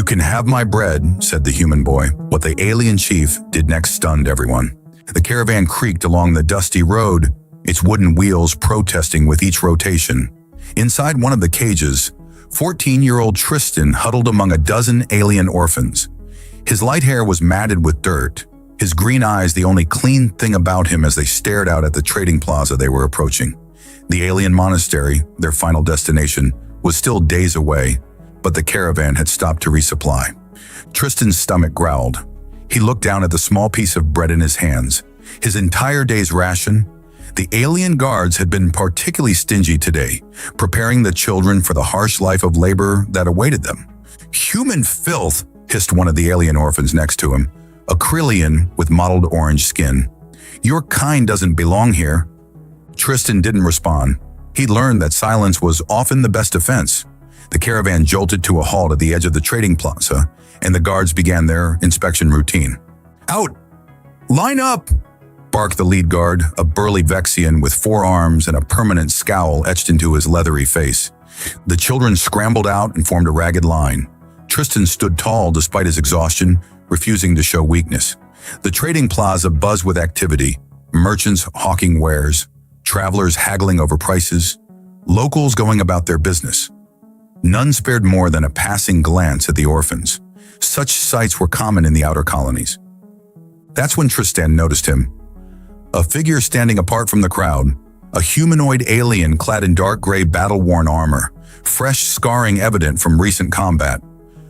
can have my bread," said the human boy. What the alien chief did next stunned everyone. The caravan creaked along the dusty road, its wooden wheels protesting with each rotation. Inside one of the cages, 14-year-old Tristan huddled among a dozen alien orphans. His light hair was matted with dirt, his green eyes the only clean thing about him as they stared out at the trading plaza they were approaching. The alien monastery, their final destination, was still days away, but the caravan had stopped to resupply. Tristan's stomach growled. He looked down at the small piece of bread in his hands. His entire day's ration. The alien guards had been particularly stingy today, preparing the children for the harsh life of labor that awaited them. "Human filth," hissed one of the alien orphans next to him, a Krillian with mottled orange skin. "Your kind doesn't belong here." Tristan didn't respond. He'd learned that silence was often the best defense. The caravan jolted to a halt at the edge of the trading plaza, and the guards began their inspection routine. "Out! Line up!" barked the lead guard, a burly Vexian with 4 arms and a permanent scowl etched into his leathery face. The children scrambled out and formed a ragged line. Tristan stood tall despite his exhaustion, refusing to show weakness. The trading plaza buzzed with activity, merchants hawking wares, travelers haggling over prices, locals going about their business. None spared more than a passing glance at the orphans. Such sights were common in the outer colonies. That's when Tristan noticed him. A figure standing apart from the crowd, a humanoid alien clad in dark gray battle-worn armor, fresh scarring evident from recent combat.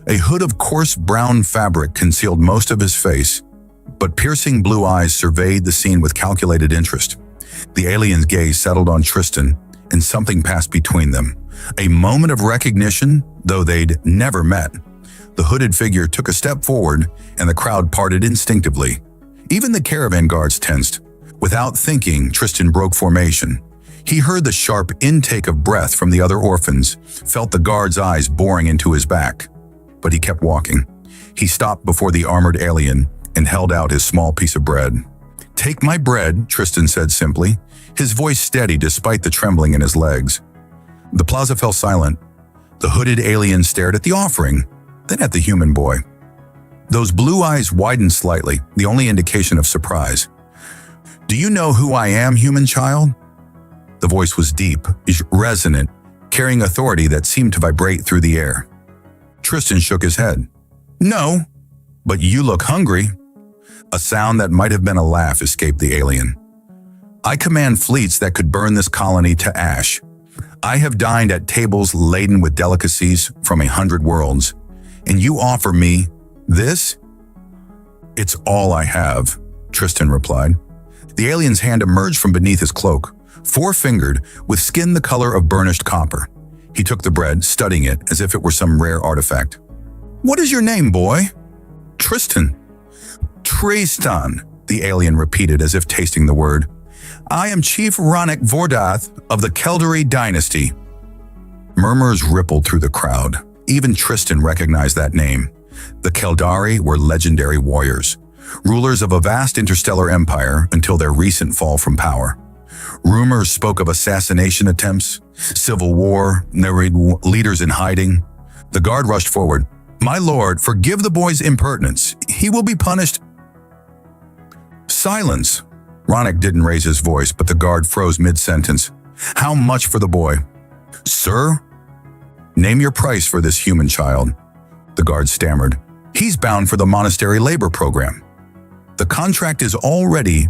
A hood of coarse brown fabric concealed most of his face, but piercing blue eyes surveyed the scene with calculated interest. The alien's gaze settled on Tristan, and something passed between them. A moment of recognition, though they'd never met. The hooded figure took a step forward, and the crowd parted instinctively. Even the caravan guards tensed. Without thinking, Tristan broke formation. He heard the sharp intake of breath from the other orphans, felt the guard's eyes boring into his back. But he kept walking. He stopped before the armored alien and held out his small piece of bread. "Take my bread," Tristan said simply, his voice steady despite the trembling in his legs. The plaza fell silent. The hooded alien stared at the offering, then at the human boy. Those blue eyes widened slightly, the only indication of surprise. "Do you know who I am, human child?" The voice was deep, resonant, carrying authority that seemed to vibrate through the air. Tristan shook his head. "No, but you look hungry." A sound that might have been a laugh escaped the alien. "I command fleets that could burn this colony to ash. I have dined at tables laden with delicacies from 100 worlds, and you offer me this?" "It's all I have," Tristan replied. The alien's hand emerged from beneath his cloak, 4-fingered, with skin the color of burnished copper. He took the bread, studying it as if it were some rare artifact. "What is your name, boy?" "Tristan." "Tristan," the alien repeated as if tasting the word. "I am Chief Ronik Vordath of the Keldari dynasty." Murmurs rippled through the crowd. Even Tristan recognized that name. The Keldari were legendary warriors, rulers of a vast interstellar empire until their recent fall from power. Rumors spoke of assassination attempts, civil war, leaders in hiding. The guard rushed forward. "My lord, forgive the boy's impertinence. He will be punished." "Silence." Ronik didn't raise his voice, but the guard froze mid-sentence. "How much for the boy?" "Sir?" "Name your price for this human child." The guard stammered. "He's bound for the monastery labor program." "The contract is already..."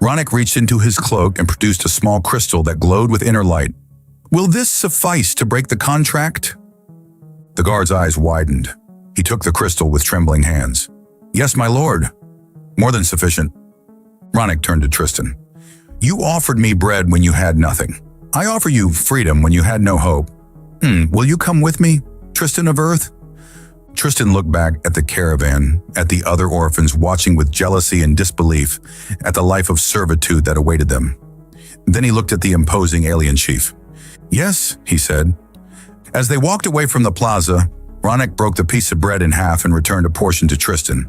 Ronik reached into his cloak and produced a small crystal that glowed with inner light. "Will this suffice to break the contract?" The guard's eyes widened. He took the crystal with trembling hands. "Yes, my lord. More than sufficient." Ronik turned to Tristan. "You offered me bread when you had nothing. I offer you freedom when you had no hope. Will you come with me, Tristan of Earth?" Tristan looked back at the caravan, at the other orphans watching with jealousy and disbelief at the life of servitude that awaited them. Then he looked at the imposing alien chief. "Yes," he said. As they walked away from the plaza, Ronik broke the piece of bread in half and returned a portion to Tristan.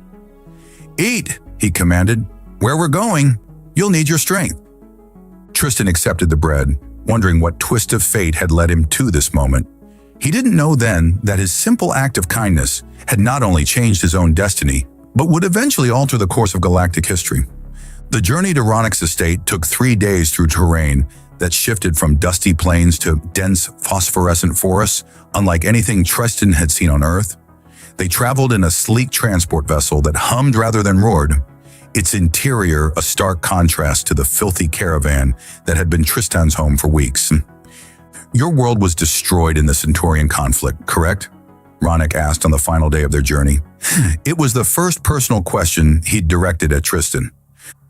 "Eat," he commanded. "Where we're going, you'll need your strength." Tristan accepted the bread, wondering what twist of fate had led him to this moment. He didn't know then that his simple act of kindness had not only changed his own destiny, but would eventually alter the course of galactic history. The journey to Ronek's estate took 3 days through terrain that shifted from dusty plains to dense phosphorescent forests, unlike anything Tristan had seen on Earth. They traveled in a sleek transport vessel that hummed rather than roared, its interior a stark contrast to the filthy caravan that had been Tristan's home for weeks. "Your world was destroyed in the Centaurian conflict, correct?" Ronek asked on the final day of their journey. It was the first personal question he'd directed at Tristan.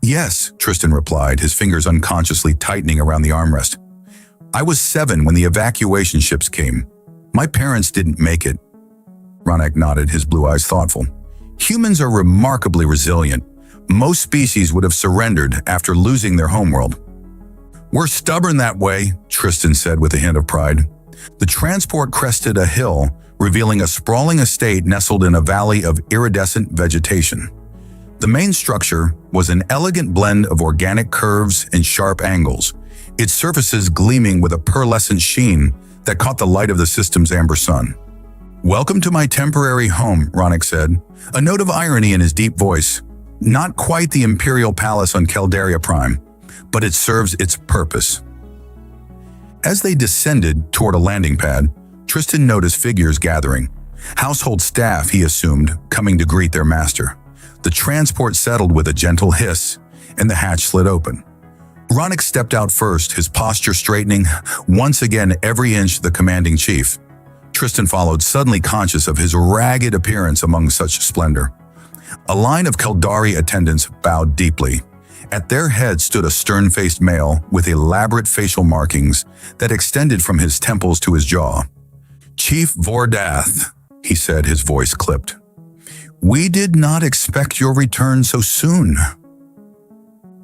"Yes," Tristan replied, his fingers unconsciously tightening around the armrest. "I was 7 when the evacuation ships came. My parents didn't make it." Ronek nodded, his blue eyes thoughtful. "Humans are remarkably resilient. Most species would have surrendered after losing their homeworld." "We're stubborn that way," Tristan said with a hint of pride. The transport crested a hill, revealing a sprawling estate nestled in a valley of iridescent vegetation. The main structure was an elegant blend of organic curves and sharp angles, its surfaces gleaming with a pearlescent sheen that caught the light of the system's amber sun. "Welcome to my temporary home," Ronek said, a note of irony in his deep voice. "Not quite the Imperial Palace on Caldaria Prime, but it serves its purpose." As they descended toward a landing pad, Tristan noticed figures gathering. Household staff, he assumed, coming to greet their master. The transport settled with a gentle hiss, and the hatch slid open. Ronek stepped out first, his posture straightening, once again every inch the commanding chief. Tristan followed, suddenly conscious of his ragged appearance among such splendor. A line of Caldari attendants bowed deeply. At their head stood a stern-faced male with elaborate facial markings that extended from his temples to his jaw. "Chief Vordath," he said, his voice clipped. "We did not expect your return so soon."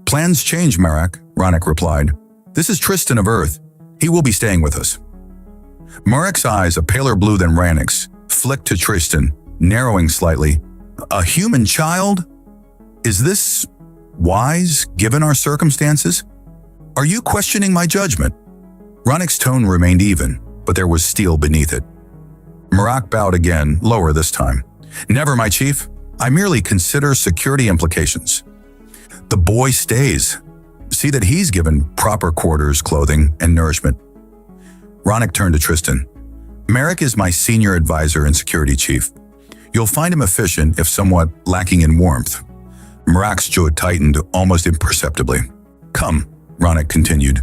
"Plans change, Marak," Ronek replied. "This is Tristan of Earth. He will be staying with us." Marak's eyes, a paler blue than Ranek's, flicked to Tristan, narrowing slightly. "A human child? Is this wise, given our circumstances? Are you questioning my judgment?" Ronek's tone remained even, but there was steel beneath it. Marak bowed again, lower this time. "Never, my chief. I merely consider security implications." "The boy stays. See that he's given proper quarters, clothing, and nourishment." Ronek turned to Tristan. "Marak is my senior advisor and security chief. You'll find him efficient if somewhat lacking in warmth." Marak's jaw tightened almost imperceptibly. "Come," Ronek continued.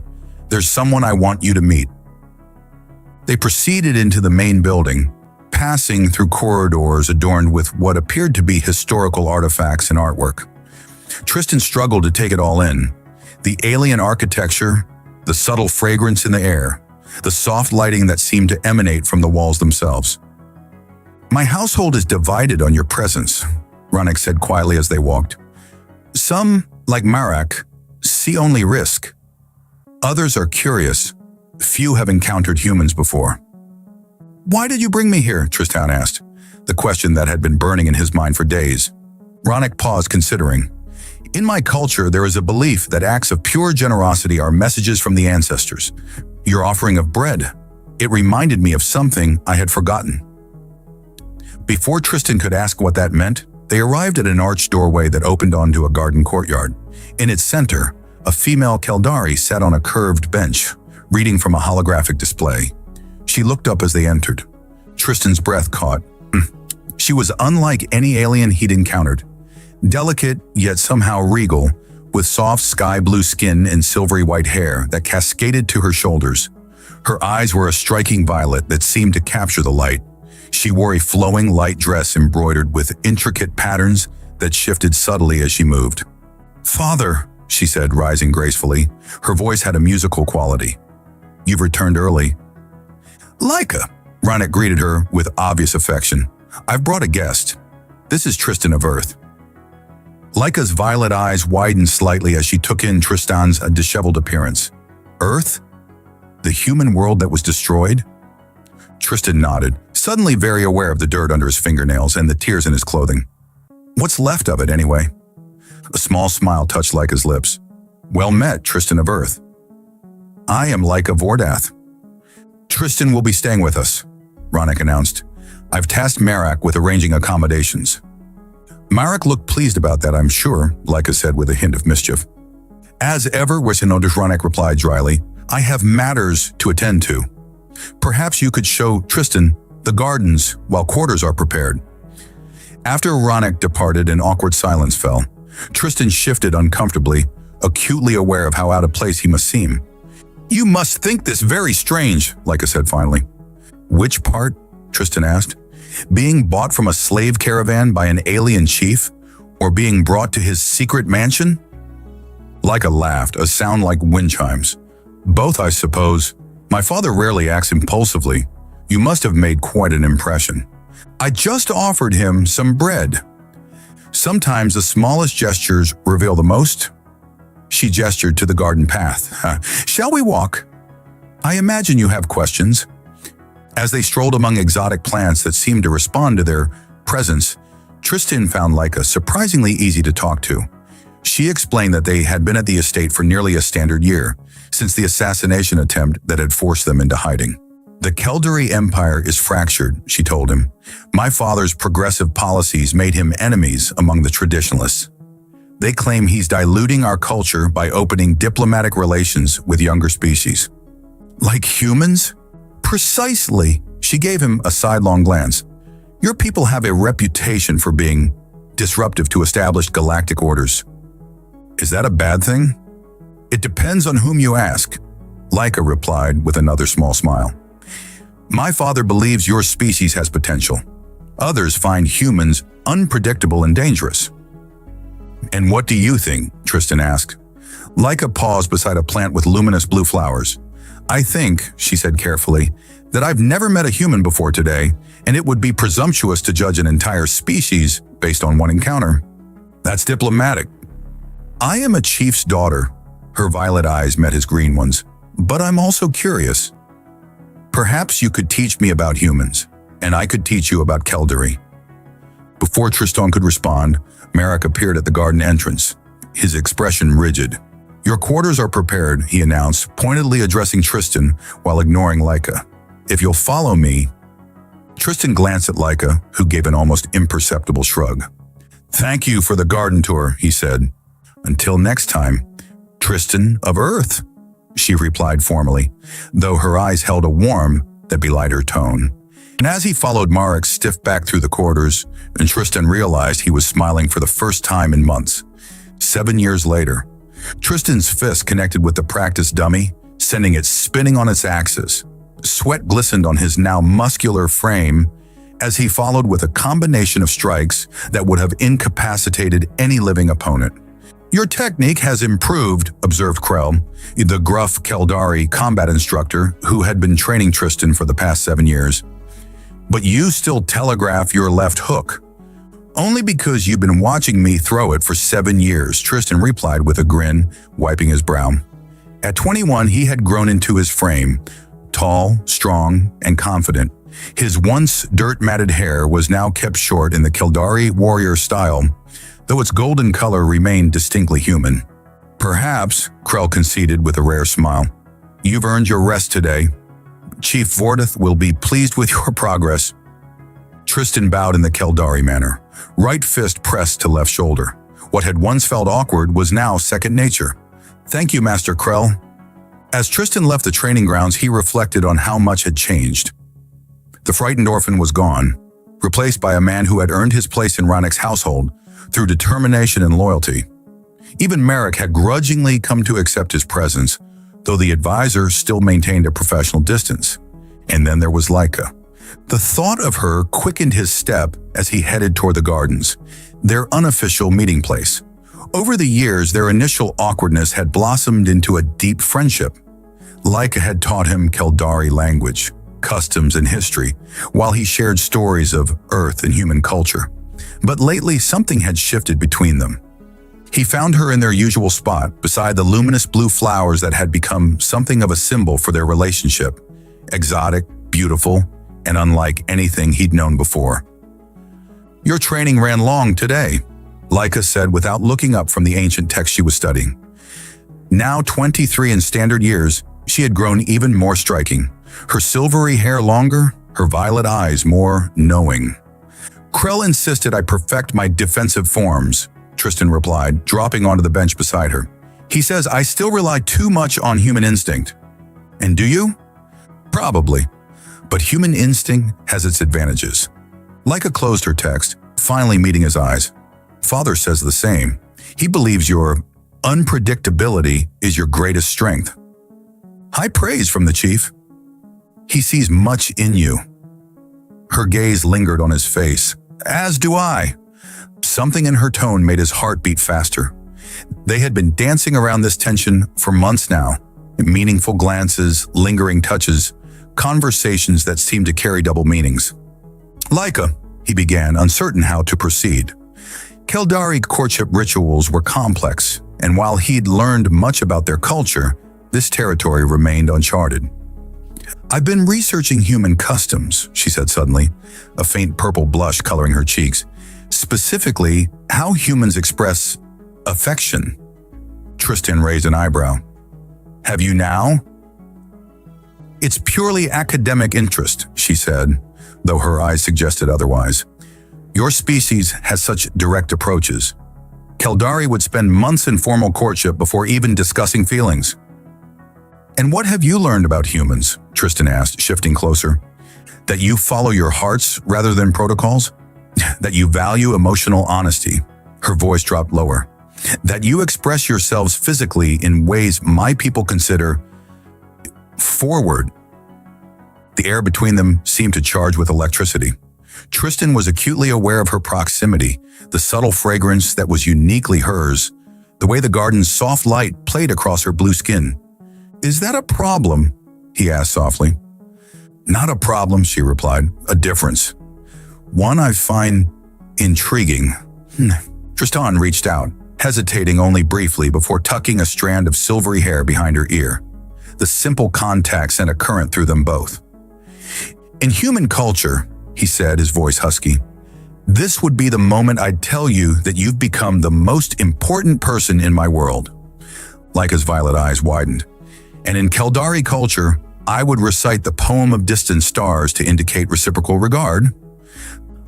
"There's someone I want you to meet." They proceeded into the main building, passing through corridors adorned with what appeared to be historical artifacts and artwork. Tristan struggled to take it all in. The alien architecture, the subtle fragrance in the air, the soft lighting that seemed to emanate from the walls themselves. "My household is divided on your presence," Ronek said quietly as they walked. "Some, like Marak, see only risk. Others are curious. Few have encountered humans before." "Why did you bring me here?" Tristan asked, the question that had been burning in his mind for days. Ronek paused, considering. "In my culture, there is a belief that acts of pure generosity are messages from the ancestors. Your offering of bread. It reminded me of something I had forgotten." Before Tristan could ask what that meant, they arrived at an arched doorway that opened onto a garden courtyard. In its center, a female Caldari sat on a curved bench, reading from a holographic display. She looked up as they entered. Tristan's breath caught. She was unlike any alien he'd encountered. Delicate, yet somehow regal, with soft sky blue skin and silvery white hair that cascaded to her shoulders. Her eyes were a striking violet that seemed to capture the light. She wore a flowing light dress embroidered with intricate patterns that shifted subtly as she moved. "Father," she said, rising gracefully. Her voice had a musical quality. "You've returned early." "Laika," Ronek greeted her with obvious affection. "I've brought a guest. This is Tristan of Earth." Laika's violet eyes widened slightly as she took in Tristan's disheveled appearance. "Earth? The human world that was destroyed?" Tristan nodded, suddenly very aware of the dirt under his fingernails and the tears in his clothing. "What's left of it, anyway?" A small smile touched Laika's lips. "Well met, Tristan of Earth." "I am Laika Vordath. Tristan will be staying with us." Ronak announced. "I've tasked Marak with arranging accommodations." Marak looked pleased about that, I'm sure, Laika said with a hint of mischief. "As ever," Ronak replied dryly, "I have matters to attend to. Perhaps you could show Tristan the gardens while quarters are prepared." After Ronak departed, an awkward silence fell. Tristan shifted uncomfortably, acutely aware of how out of place he must seem. "You must think this very strange," Laika said finally. "Which part?" Tristan asked. "Being bought from a slave caravan by an alien chief, or being brought to his secret mansion?" Laika laughed, a sound like wind chimes. "Both, I suppose. My father rarely acts impulsively. You must have made quite an impression. I just offered him some bread. Sometimes the smallest gestures reveal the most." She gestured to the garden path. "Shall we walk? I imagine you have questions." As they strolled among exotic plants that seemed to respond to their presence, Tristan found Laika surprisingly easy to talk to. She explained that they had been at the estate for nearly a standard year, since the assassination attempt that had forced them into hiding. "The Keldari Empire is fractured," she told him. "My father's progressive policies made him enemies among the traditionalists. They claim he's diluting our culture by opening diplomatic relations with younger species." "Like humans?" "Precisely." She gave him a sidelong glance. "Your people have a reputation for being disruptive to established galactic orders." "Is that a bad thing?" "It depends on whom you ask," Laika replied with another small smile. "My father believes your species has potential. Others find humans unpredictable and dangerous." "And what do you think?" Tristan asked. Laika paused beside a plant with luminous blue flowers. "I think," she said carefully, "that I've never met a human before today, and it would be presumptuous to judge an entire species based on one encounter." "That's diplomatic." "I am a chief's daughter." Her violet eyes met his green ones. "But I'm also curious. Perhaps you could teach me about humans, and I could teach you about Keldari." Before Tristan could respond, Marak appeared at the garden entrance, his expression rigid. "Your quarters are prepared," he announced, pointedly addressing Tristan while ignoring Laika. "If you'll follow me." Tristan glanced at Laika, who gave an almost imperceptible shrug. "Thank you for the garden tour," he said. "Until next time, Tristan of Earth," she replied formally, though her eyes held a warmth that belied her tone. And as he followed Marak stiff back through the corridors, and Tristan realized he was smiling for the first time in months. 7 years later, Tristan's fist connected with the practice dummy, sending it spinning on its axis. Sweat glistened on his now muscular frame as he followed with a combination of strikes that would have incapacitated any living opponent. "Your technique has improved," observed Krell, the gruff Keldari combat instructor who had been training Tristan for the past 7 years. "But you still telegraph your left hook." "Only because you've been watching me throw it for 7 years," Tristan replied with a grin, wiping his brow. At 21, he had grown into his frame, tall, strong, and confident. His once dirt-matted hair was now kept short in the Keldari warrior style, though its golden color remained distinctly human. "Perhaps," Krell conceded with a rare smile. "You've earned your rest today. Chief Vordeth will be pleased with your progress." Tristan bowed in the Keldari manner, right fist pressed to left shoulder. What had once felt awkward was now second nature. "Thank you, Master Krell." As Tristan left the training grounds, he reflected on how much had changed. The frightened orphan was gone, replaced by a man who had earned his place in Ronak's household through determination and loyalty. Even Marak had grudgingly come to accept his presence, though the advisor still maintained a professional distance. And then there was Laika. The thought of her quickened his step as he headed toward the gardens, their unofficial meeting place. Over the years, their initial awkwardness had blossomed into a deep friendship. Laika had taught him Keldari language, customs, and history, while he shared stories of Earth and human culture. But lately, something had shifted between them. He found her in their usual spot, beside the luminous blue flowers that had become something of a symbol for their relationship, exotic, beautiful, and unlike anything he'd known before. "Your training ran long today," Laika said without looking up from the ancient text she was studying. Now 23 in standard years, she had grown even more striking, her silvery hair longer, her violet eyes more knowing. Krell insisted I perfect my defensive forms, Tristan replied, dropping onto the bench beside her. He says I still rely too much on human instinct. And do you? Probably. But human instinct has its advantages. Laika closed her text, finally meeting his eyes. Father says the same. He believes your unpredictability is your greatest strength. High praise from the chief. He sees much in you. Her gaze lingered on his face. As do I. Something in her tone made his heart beat faster. They had been dancing around this tension for months now. Meaningful glances, lingering touches, conversations that seemed to carry double meanings. Laika, he began, uncertain how to proceed. Keldari courtship rituals were complex, and while he'd learned much about their culture, this territory remained uncharted. I've been researching human customs, she said suddenly, a faint purple blush coloring her cheeks. Specifically, how humans express affection. Tristan raised an eyebrow. Have you now? It's purely academic interest, she said, though her eyes suggested otherwise. Your species has such direct approaches. Keldari would spend months in formal courtship before even discussing feelings. And what have you learned about humans? Tristan asked, shifting closer. That you follow your hearts rather than protocols? That you value emotional honesty? Her voice dropped lower. That you express yourselves physically in ways my people consider forward. The air between them seemed to charge with electricity. Tristan was acutely aware of her proximity, the subtle fragrance that was uniquely hers, the way the garden's soft light played across her blue skin. Is that a problem? He asked softly. Not a problem, she replied, a difference. One I find intriguing. Tristan reached out, hesitating only briefly before tucking a strand of silvery hair behind her ear. The simple contact sent a current through them both. In human culture, he said, his voice husky, this would be the moment I'd tell you that you've become the most important person in my world. Laika's violet eyes widened. And in Keldari culture, I would recite the poem of distant stars to indicate reciprocal regard.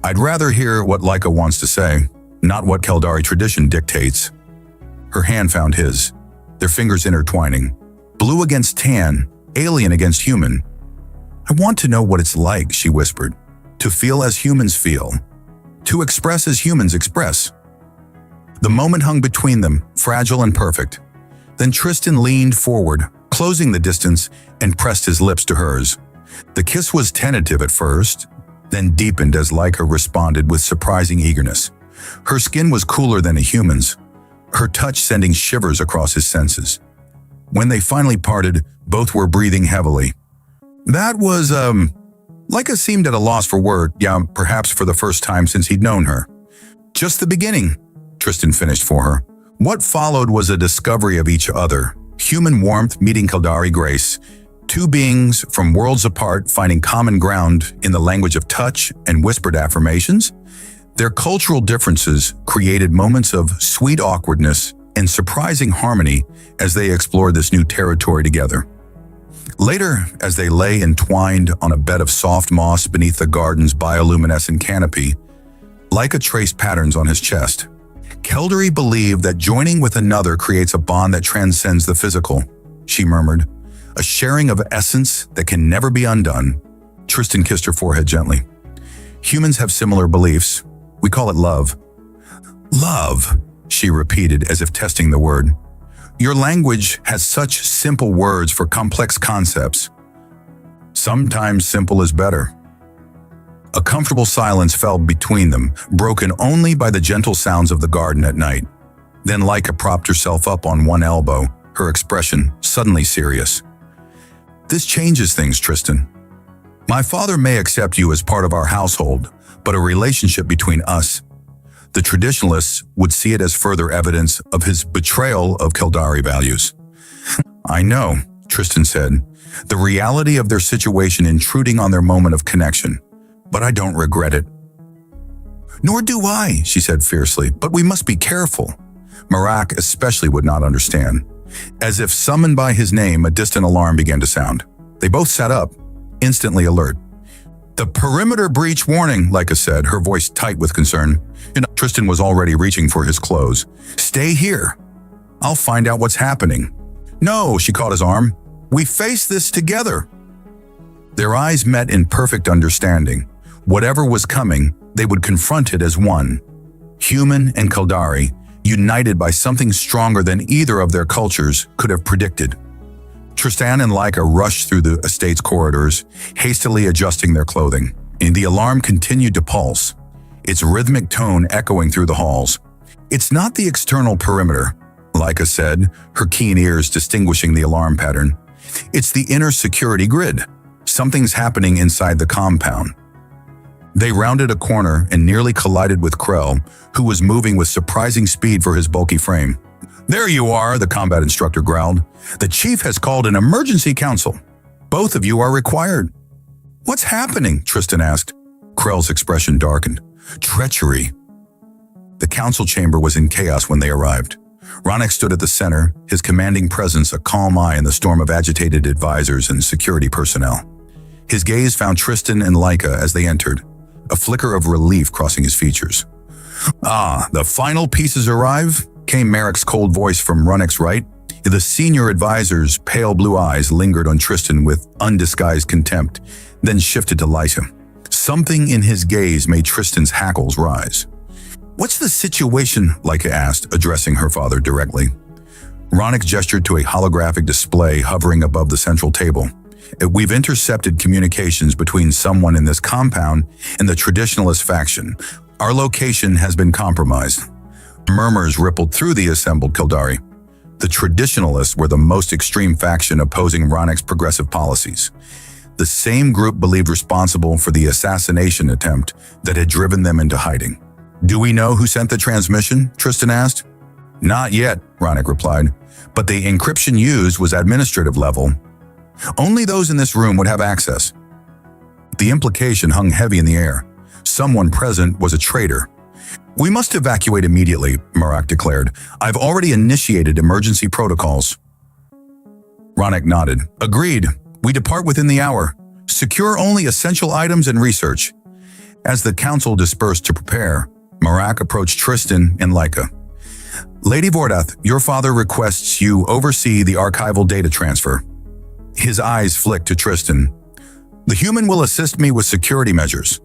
I'd rather hear what Laika wants to say, not what Keldari tradition dictates. Her hand found his, their fingers intertwining. Blue against tan, alien against human. I want to know what it's like, she whispered. To feel as humans feel. To express as humans express. The moment hung between them, fragile and perfect. Then Tristan leaned forward, closing the distance, and pressed his lips to hers. The kiss was tentative at first, then deepened as Laika responded with surprising eagerness. Her skin was cooler than a human's, her touch sending shivers across his senses. When they finally parted, both were breathing heavily. That was, Laika seemed at a loss for word, perhaps for the first time since he'd known her. Just the beginning, Tristan finished for her. What followed was a discovery of each other, human warmth meeting Keldari grace, two beings from worlds apart finding common ground in the language of touch and whispered affirmations. Their cultural differences created moments of sweet awkwardness and surprising harmony as they explored this new territory together. Later, as they lay entwined on a bed of soft moss beneath the garden's bioluminescent canopy, Laika traced patterns on his chest. Keldari believed that joining with another creates a bond that transcends the physical, she murmured, a sharing of essence that can never be undone. Tristan kissed her forehead gently. Humans have similar beliefs. We call it love. Love, she repeated as if testing the word. Your language has such simple words for complex concepts. Sometimes simple is better. A comfortable silence fell between them, broken only by the gentle sounds of the garden at night. Then Laika propped herself up on one elbow, her expression suddenly serious. This changes things, Tristan. My father may accept you as part of our household, but a relationship between us. The traditionalists would see it as further evidence of his betrayal of Keldari values. I know, Tristan said, the reality of their situation intruding on their moment of connection, but I don't regret it. Nor do I, she said fiercely, but we must be careful. Marak especially would not understand. As if summoned by his name, a distant alarm began to sound. They both sat up, instantly alert. The perimeter breach warning, Leica said, her voice tight with concern. Tristan was already reaching for his clothes. Stay here. I'll find out what's happening. No, she caught his arm. We face this together. Their eyes met in perfect understanding. Whatever was coming, they would confront it as one. Human and Kaldari, united by something stronger than either of their cultures could have predicted. Tristan and Leica rushed through the estate's corridors, hastily adjusting their clothing, and the alarm continued to pulse, its rhythmic tone echoing through the halls. It's not the external perimeter, Leica said, her keen ears distinguishing the alarm pattern. It's the inner security grid. Something's happening inside the compound. They rounded a corner and nearly collided with Krell, who was moving with surprising speed for his bulky frame. There you are, the combat instructor growled. The chief has called an emergency council. Both of you are required. What's happening? Tristan asked. Krell's expression darkened. Treachery. The council chamber was in chaos when they arrived. Ronak stood at the center, his commanding presence a calm eye in the storm of agitated advisors and security personnel. His gaze found Tristan and Leica as they entered, a flicker of relief crossing his features. Ah, the final pieces arrive? Came Merrick's cold voice from Runnick's right. The senior advisor's pale blue eyes lingered on Tristan with undisguised contempt, then shifted to Leica. Something in his gaze made Tristan's hackles rise. What's the situation? Leica asked, addressing her father directly. Ronnick gestured to a holographic display hovering above the central table. We've intercepted communications between someone in this compound and the traditionalist faction. Our location has been compromised. Murmurs rippled through the assembled Kildari. The traditionalists were the most extreme faction opposing Ronnick's progressive policies. The same group believed responsible for the assassination attempt that had driven them into hiding. Do we know who sent the transmission? Tristan asked. Not yet, Ronnick replied, but the encryption used was administrative level. Only those in this room would have access. The implication hung heavy in the air. Someone present was a traitor. We must evacuate immediately, Marak declared. I've already initiated emergency protocols. Ronnick nodded. Agreed. We depart within the hour. Secure only essential items and research. As the council dispersed to prepare, Marak approached Tristan and Leica. Lady Vordath, your father requests you oversee the archival data transfer. His eyes flicked to Tristan. The human will assist me with security measures.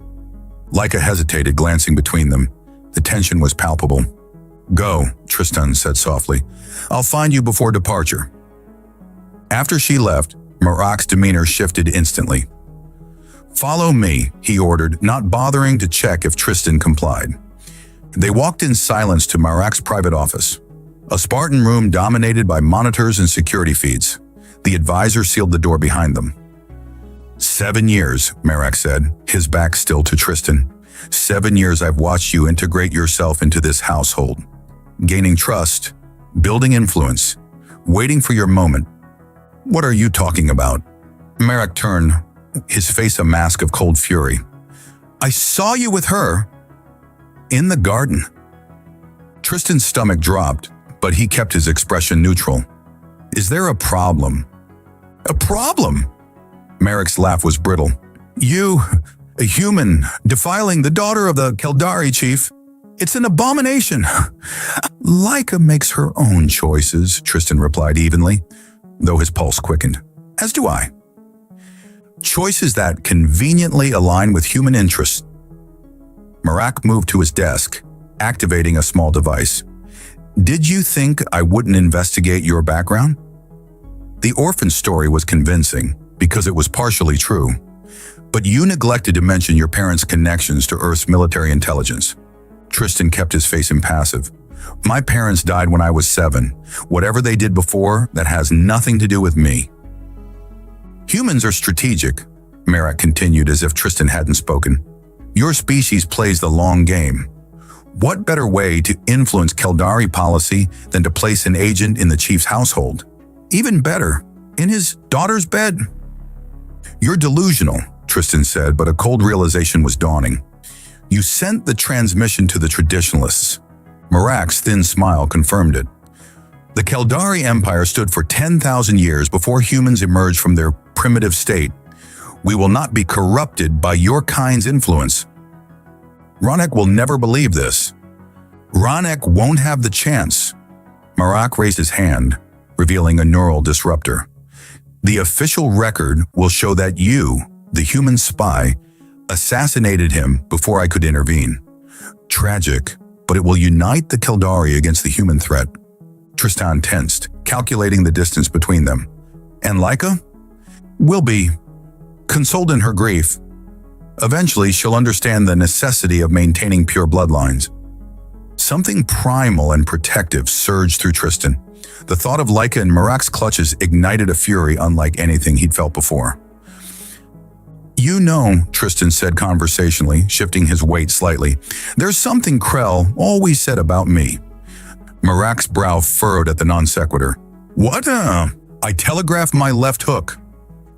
Leica hesitated, glancing between them. The tension was palpable. Go, Tristan said softly. I'll find you before departure. After she left, Marak's demeanor shifted instantly. Follow me, he ordered, not bothering to check if Tristan complied. They walked in silence to Marak's private office, a Spartan room dominated by monitors and security feeds. The advisor sealed the door behind them. 7 years, Marak said, his back still to Tristan. 7 years I've watched you integrate yourself into this household, gaining trust, building influence, waiting for your moment. What are you talking about? Marak turned, his face a mask of cold fury. I saw you with her in the garden. Tristan's stomach dropped, but he kept his expression neutral. Is there a problem? A problem? Marak's laugh was brittle. You, a human, defiling the daughter of the Kildari chief. It's an abomination. Leica makes her own choices, Tristan replied evenly, though his pulse quickened. As do I. Choices that conveniently align with human interests. Marak moved to his desk, activating a small device. Did you think I wouldn't investigate your background? The orphan story was convincing because it was partially true, but you neglected to mention your parents' connections to Earth's military intelligence. Tristan kept his face impassive. My parents died when I was 7. Whatever they did before, that has nothing to do with me. Humans are strategic, Marak continued as if Tristan hadn't spoken. Your species plays the long game. What better way to influence Kildari policy than to place an agent in the chief's household? Even better, in his daughter's bed. You're delusional, Tristan said, but a cold realization was dawning. You sent the transmission to the traditionalists. Marak's thin smile confirmed it. The Kildari Empire stood for 10,000 years before humans emerged from their primitive state. We will not be corrupted by your kind's influence. Ronek will never believe this. Ronek won't have the chance. Marak raised his hand, revealing a neural disruptor. The official record will show that you, the human spy, assassinated him before I could intervene. Tragic, but it will unite the Keldari against the human threat. Tristan tensed, calculating the distance between them. And Laika? Will be consoled in her grief. Eventually, she'll understand the necessity of maintaining pure bloodlines. Something primal and protective surged through Tristan. The thought of Laika in Marak's clutches ignited a fury unlike anything he'd felt before. You know, Tristan said conversationally, shifting his weight slightly, there's something Krell always said about me. Marak's brow furrowed at the non sequitur. What? I telegraphed my left hook.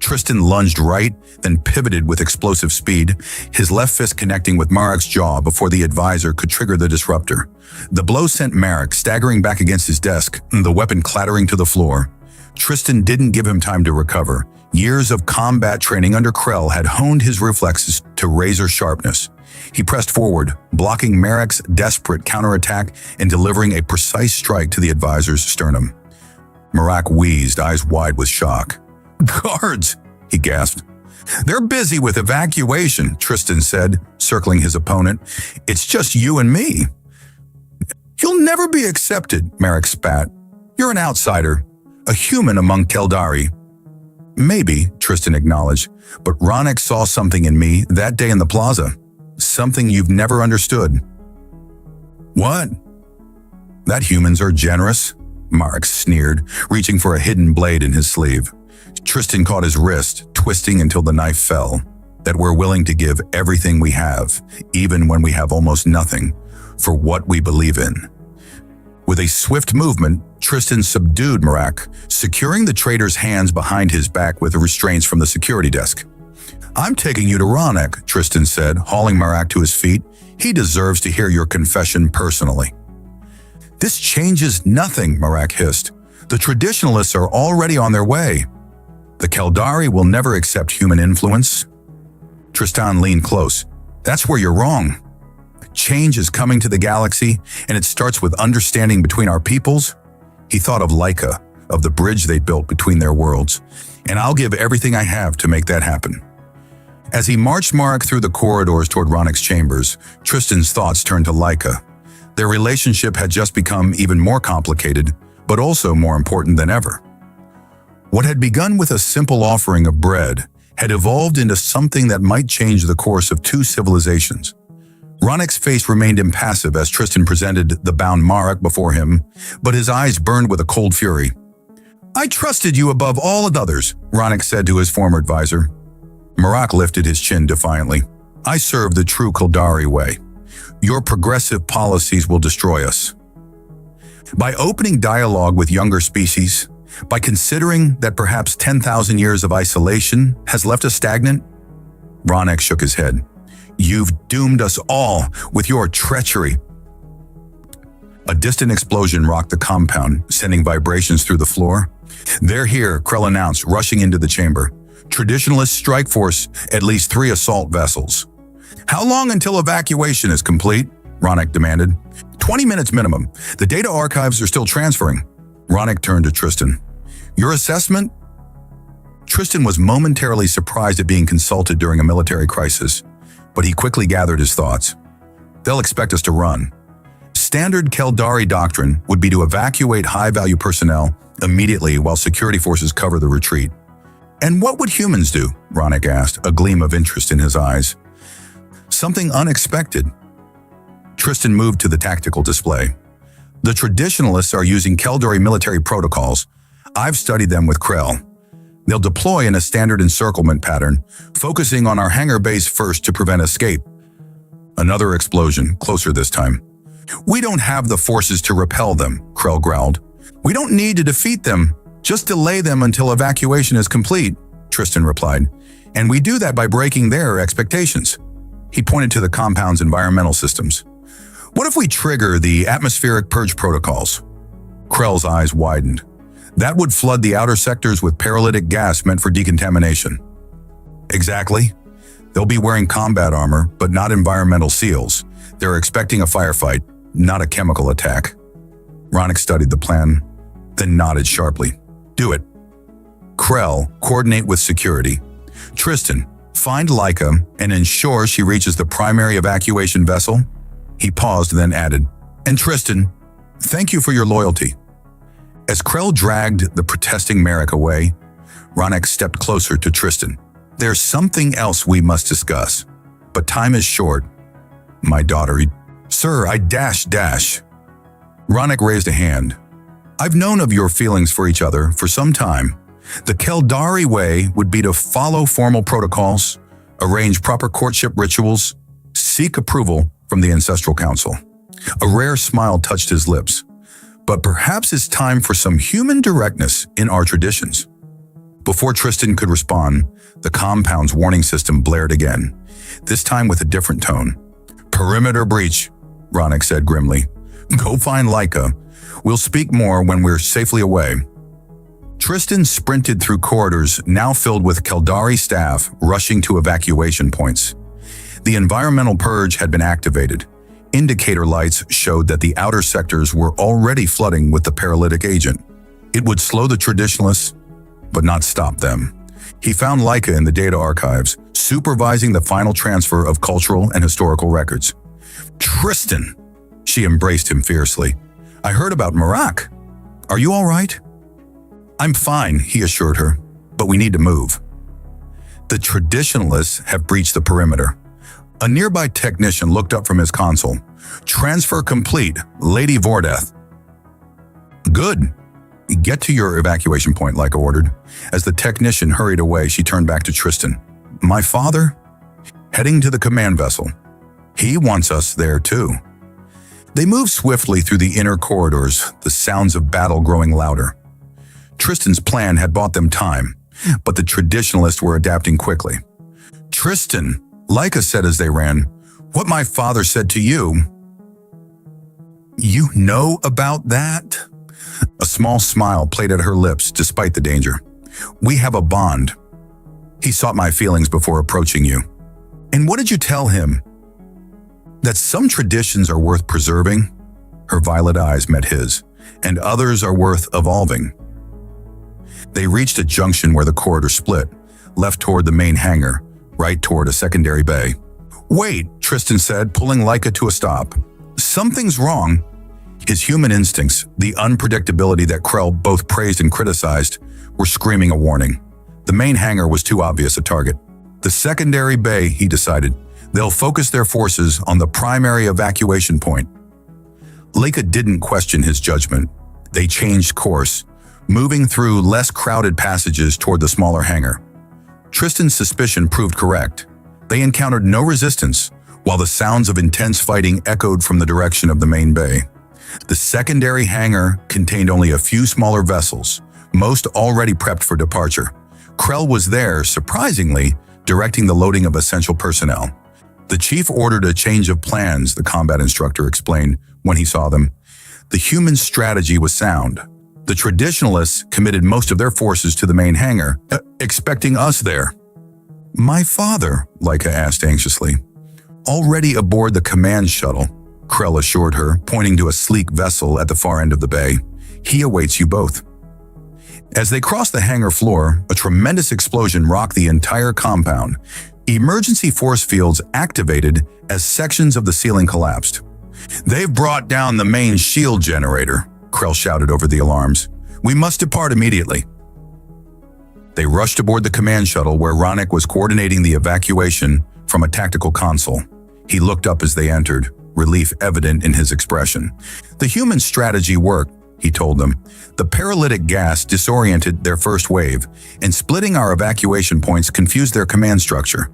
Tristan lunged right, then pivoted with explosive speed, his left fist connecting with Marak's jaw before the advisor could trigger the disruptor. The blow sent Marak staggering back against his desk, the weapon clattering to the floor. Tristan didn't give him time to recover. Years of combat training under Krell had honed his reflexes to razor sharpness. He pressed forward, blocking Marak's desperate counterattack and delivering a precise strike to the advisor's sternum. Marak wheezed, eyes wide with shock. Guards, he gasped. They're busy with evacuation, Tristan said, circling his opponent. It's just you and me. You'll never be accepted, Marak spat. You're an outsider, a human among Keldari. Maybe, Tristan acknowledged, but Ronek saw something in me that day in the plaza. Something you've never understood. What? That humans are generous? Marak sneered, reaching for a hidden blade in his sleeve. Tristan caught his wrist, twisting until the knife fell. That we're willing to give everything we have, even when we have almost nothing, for what we believe in. With a swift movement, Tristan subdued Marak, securing the traitor's hands behind his back with the restraints from the security desk. I'm taking you to Ronek, Tristan said, hauling Marak to his feet. He deserves to hear your confession personally. This changes nothing, Marak hissed. The traditionalists are already on their way. The Keldari will never accept human influence. Tristan leaned close. That's where you're wrong. Change is coming to the galaxy, and it starts with understanding between our peoples. He thought of Laika, of the bridge they built between their worlds, and I'll give everything I have to make that happen. As he marched Marak through the corridors toward Ronek's chambers, Tristan's thoughts turned to Laika. Their relationship had just become even more complicated, but also more important than ever. What had begun with a simple offering of bread had evolved into something that might change the course of two civilizations. Ronek's face remained impassive as Tristan presented the bound Marak before him, but his eyes burned with a cold fury. I trusted you above all others, Ronek said to his former advisor. Marak lifted his chin defiantly. I serve the true Keldari way. Your progressive policies will destroy us. By opening dialogue with younger species, by considering that perhaps 10,000 years of isolation has left us stagnant, Ronek shook his head. You've doomed us all with your treachery. A distant explosion rocked the compound, sending vibrations through the floor. They're here, Krell announced, rushing into the chamber. Traditionalist strike force, at least 3 assault vessels. How long until evacuation is complete? Ronek demanded. 20 minutes minimum. The data archives are still transferring. Ronek turned to Tristan. Your assessment? Tristan was momentarily surprised at being consulted during a military crisis, but he quickly gathered his thoughts. They'll expect us to run. Standard Keldari doctrine would be to evacuate high-value personnel immediately while security forces cover the retreat. And what would humans do? Ronek asked, a gleam of interest in his eyes. Something unexpected. Tristan moved to the tactical display. The traditionalists are using Keldari military protocols. I've studied them with Krell. They'll deploy in a standard encirclement pattern, focusing on our hangar base first to prevent escape. Another explosion, closer this time. We don't have the forces to repel them, Krell growled. We don't need to defeat them, just delay them until evacuation is complete, Tristan replied. And we do that by breaking their expectations. He pointed to the compound's environmental systems. What if we trigger the atmospheric purge protocols? Krell's eyes widened. That would flood the outer sectors with paralytic gas meant for decontamination. Exactly. They'll be wearing combat armor, but not environmental seals. They're expecting a firefight, not a chemical attack. Ronick studied the plan, then nodded sharply. Do it. Krell, coordinate with security. Tristan, find Laika and ensure she reaches the primary evacuation vessel. He paused, then added, and Tristan, thank you for your loyalty. As Krell dragged the protesting Merrick away, Ronick stepped closer to Tristan. There's something else we must discuss, but time is short. My daughter, Sir, I dash. Ronick raised a hand. I've known of your feelings for each other for some time. The Keldari way would be to follow formal protocols, arrange proper courtship rituals, seek approval from the Ancestral Council. A rare smile touched his lips. But perhaps it's time for some human directness in our traditions. Before Tristan could respond, the compound's warning system blared again, this time with a different tone. Perimeter breach, Ronick said grimly. Go find Laika. We'll speak more when we're safely away. Tristan sprinted through corridors now filled with Keldari staff rushing to evacuation points. The environmental purge had been activated. Indicator lights showed that the outer sectors were already flooding with the paralytic agent. It would slow the traditionalists, but not stop them. He found Laika in the data archives, supervising the final transfer of cultural and historical records. Tristan! She embraced him fiercely. I heard about Marak. Are you all right? I'm fine, he assured her, but we need to move. The traditionalists have breached the perimeter. A nearby technician looked up from his console. Transfer complete, Lady Vordeth. Good. Get to your evacuation point, Laika ordered. As the technician hurried away, she turned back to Tristan. My father? Heading to the command vessel. He wants us there too. They moved swiftly through the inner corridors, the sounds of battle growing louder. Tristan's plan had bought them time, but the traditionalists were adapting quickly. Tristan, Laika said as they ran, what my father said to you. You know about that? A small smile played at her lips despite the danger. We have a bond. He sought my feelings before approaching you. And what did you tell him? That some traditions are worth preserving? Her violet eyes met his, and others are worth evolving. They reached a junction where the corridor split, left toward the main hangar, right toward a secondary bay. Wait, Tristan said, pulling Laika to a stop. Something's wrong. His human instincts, the unpredictability that Krell both praised and criticized, were screaming a warning. The main hangar was too obvious a target. The secondary bay, he decided. They'll focus their forces on the primary evacuation point. Laika didn't question his judgment. They changed course, moving through less crowded passages toward the smaller hangar. Tristan's suspicion proved correct. They encountered no resistance, while the sounds of intense fighting echoed from the direction of the main bay. The secondary hangar contained only a few smaller vessels, most already prepped for departure. Krell was there, surprisingly, directing the loading of essential personnel. The chief ordered a change of plans, the combat instructor explained when he saw them. The human strategy was sound. The traditionalists committed most of their forces to the main hangar, expecting us there. My father, Laika asked anxiously. Already aboard the command shuttle, Krell assured her, pointing to a sleek vessel at the far end of the bay. He awaits you both. As they crossed the hangar floor, a tremendous explosion rocked the entire compound. Emergency force fields activated as sections of the ceiling collapsed. They've brought down the main shield generator, Krell shouted over the alarms. We must depart immediately. They rushed aboard the command shuttle where Ronick was coordinating the evacuation from a tactical console. He looked up as they entered, relief evident in his expression. The human strategy worked, he told them. The paralytic gas disoriented their first wave, and splitting our evacuation points confused their command structure.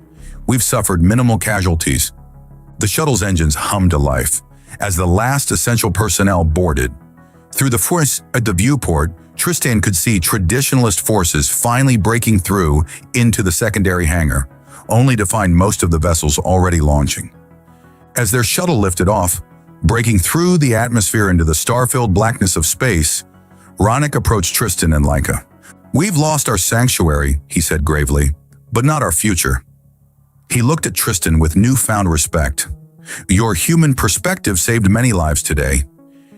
We've suffered minimal casualties. The shuttle's engines hummed to life as the last essential personnel boarded. Through the force at the viewport, Tristan could see traditionalist forces finally breaking through into the secondary hangar, only to find most of the vessels already launching. As their shuttle lifted off, breaking through the atmosphere into the star-filled blackness of space, Ronick approached Tristan and Laika. We've lost our sanctuary, he said gravely, but not our future. He looked at Tristan with newfound respect. Your human perspective saved many lives today.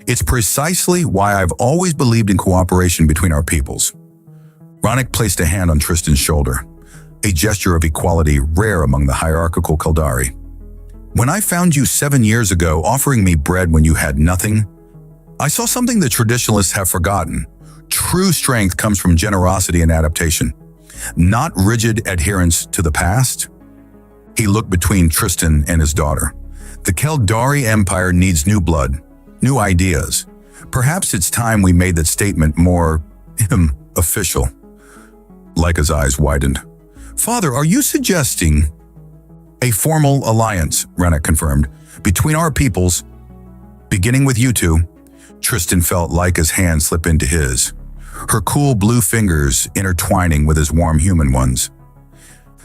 It's precisely why I've always believed in cooperation between our peoples. Ronick placed a hand on Tristan's shoulder, a gesture of equality rare among the hierarchical Kaldari. When I found you 7 years ago offering me bread when you had nothing, I saw something the traditionalists have forgotten. True strength comes from generosity and adaptation, not rigid adherence to the past. He looked between Tristan and his daughter. The Kaldari Empire needs new blood, new ideas. Perhaps it's time we made that statement more official. Laika's eyes widened. Father, are you suggesting a formal alliance? Ronick confirmed. Between our peoples, beginning with you two. Tristan felt Laika's hand slip into his, her cool blue fingers intertwining with his warm human ones.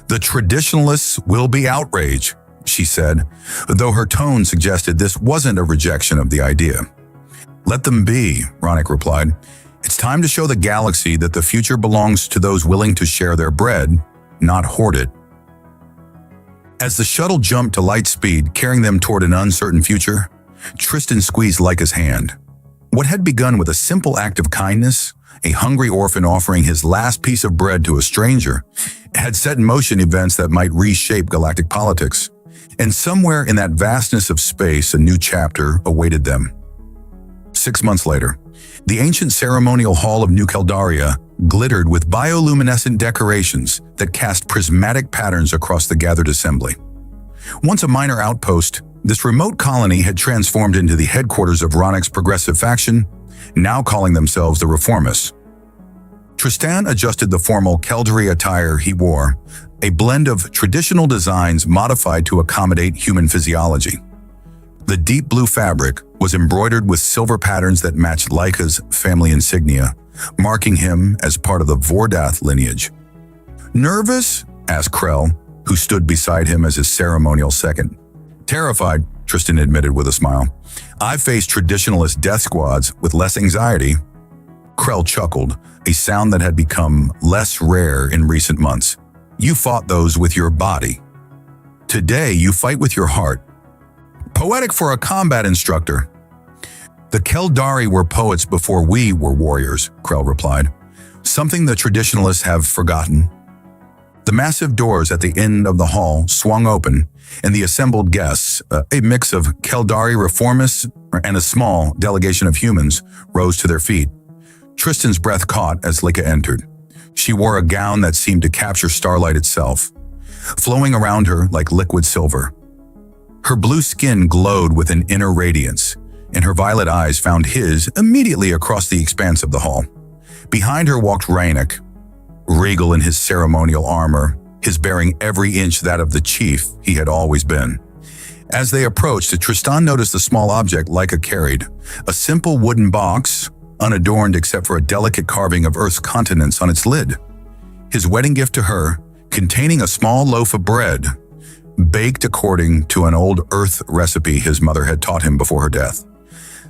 The traditionalists will be outraged, she said, though her tone suggested this wasn't a rejection of the idea. Let them be, Ronick replied. It's time to show the galaxy that the future belongs to those willing to share their bread, not hoard it. As the shuttle jumped to light speed, carrying them toward an uncertain future, Tristan squeezed Laika's hand. What had begun with a simple act of kindness, a hungry orphan offering his last piece of bread to a stranger, had set in motion events that might reshape galactic politics. And somewhere in that vastness of space, a new chapter awaited them. 6 months later, the ancient ceremonial hall of New Caldaria glittered with bioluminescent decorations that cast prismatic patterns across the gathered assembly. Once a minor outpost, this remote colony had transformed into the headquarters of Ronick's progressive faction, now calling themselves the Reformists. Tristan adjusted the formal Kaldari attire he wore, a blend of traditional designs modified to accommodate human physiology. The deep blue fabric was embroidered with silver patterns that matched Laika's family insignia, marking him as part of the Vordath lineage. Nervous? Asked Krell, who stood beside him as his ceremonial second. Terrified, Tristan admitted with a smile. I've faced traditionalist death squads with less anxiety. Krell chuckled, a sound that had become less rare in recent months. You fought those with your body. Today, you fight with your heart. Poetic for a combat instructor. The Kaldari were poets before we were warriors, Krell replied. Something the traditionalists have forgotten. The massive doors at the end of the hall swung open, and the assembled guests, a mix of Kaldari reformists and a small delegation of humans, rose to their feet. Tristan's breath caught as Laika entered. She wore a gown that seemed to capture starlight itself, flowing around her like liquid silver. Her blue skin glowed with an inner radiance, and her violet eyes found his immediately across the expanse of the hall. Behind her walked Ronick, regal in his ceremonial armor, his bearing every inch that of the chief he had always been. As they approached, Tristan noticed a small object Laika carried, a simple wooden box, unadorned except for a delicate carving of Earth's continents on its lid. His wedding gift to her, containing a small loaf of bread, baked according to an old Earth recipe his mother had taught him before her death.